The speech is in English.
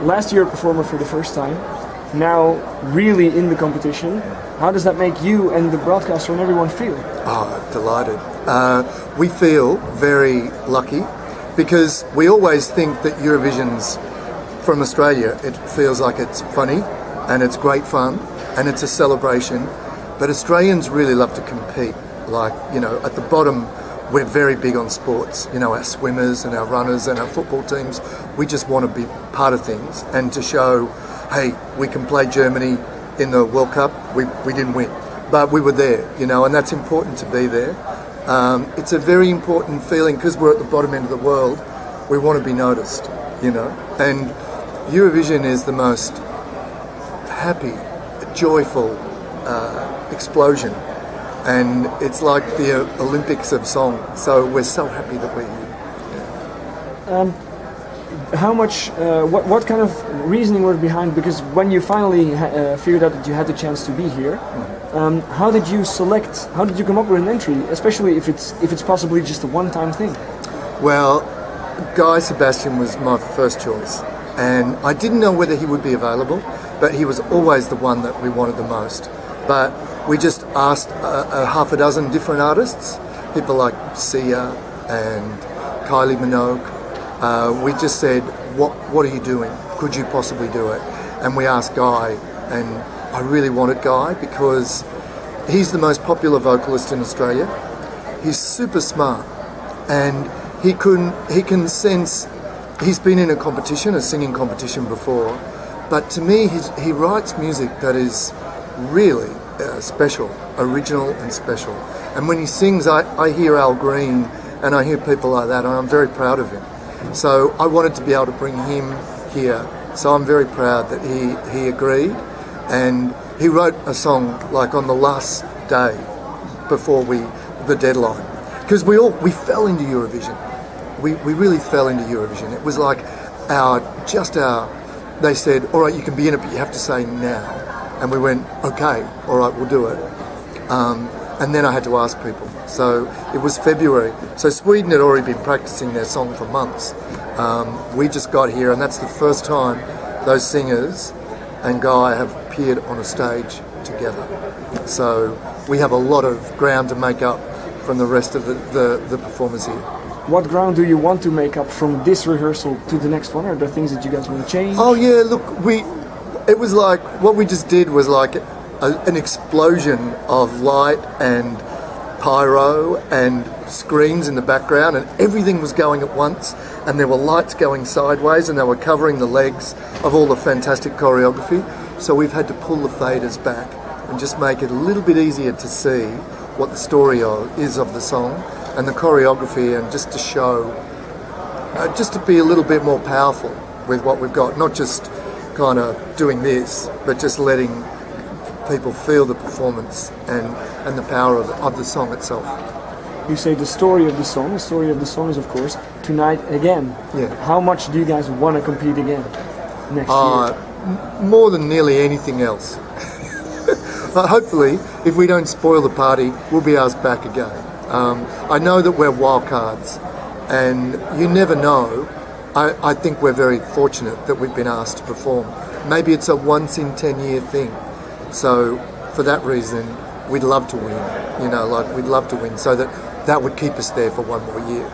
last year a performer for the first time, now really in the competition. How does that make you and the broadcaster and everyone feel? Oh, delighted. We feel very lucky because we always think that Eurovision's from Australia. It feels like it's funny and it's great fun and it's a celebration. But Australians really love to compete. Like, you know, at the bottom, we're very big on sports. You know, our swimmers and our runners and our football teams, we just want to be part of things and to show, hey, we can play Germany in the World Cup. We didn't win, but we were there, you know, and that's important to be there. It's a very important feeling because we're at the bottom end of the world. We want to be noticed, you know, and Eurovision is the most happy, joyful explosion. And it's like the Olympics of song, so we're so happy that we're here. Yeah. How much, what kind of reasoning was behind, because when you finally figured out that you had the chance to be here, how did you come up with an entry, especially if it's possibly just a one-time thing? Well, Guy Sebastian was my first choice, and I didn't know whether he would be available, but he was always the one that we wanted the most. But we just asked a half a dozen different artists, people like Sia and Kylie Minogue. We just said, what are you doing? Could you possibly do it? And we asked Guy, and I really wanted Guy because he's the most popular vocalist in Australia. He's super smart, and he can sense. He's been in a singing competition before, but to me, he writes music that is really special, original and special. And when he sings, I hear Al Green and I hear people like that, and I'm very proud of him. So I wanted to be able to bring him here. So I'm very proud that he agreed, and he wrote a song like on the last day before the deadline, because we fell into Eurovision. We really fell into Eurovision. It was like they said, all right, you can be in it, but you have to say now. And we went, okay, all right, we'll do it. And then I had to ask people. So it was February. So Sweden had already been practicing their song for months. We just got here, and that's the first time those singers and Guy have appeared on a stage together. So we have a lot of ground to make up from the rest of the performers here. What ground do you want to make up from this rehearsal to the next one? Are there things that you guys want to change? Oh yeah, look, it was like, what we just did was like an explosion of light and pyro and screens in the background, and everything was going at once, and there were lights going sideways, and they were covering the legs of all the fantastic choreography. So we've had to pull the faders back and just make it a little bit easier to see what the story is of the song and the choreography, and just to show, just to be a little bit more powerful with what we've got, not just kind of doing this, but just letting people feel the performance and the power of the song itself. You say the story of the song. The story of the song is, of course, tonight again. Yeah. How much do you guys want to compete again next year? More than nearly anything else. Hopefully, if we don't spoil the party, we'll be asked back again. I know that we're wild cards, and you never know. I think we're very fortunate that we've been asked to perform. Maybe it's a once in 10-year thing. So for that reason, we'd love to win. You know, like we'd love to win, so that would keep us there for one more year.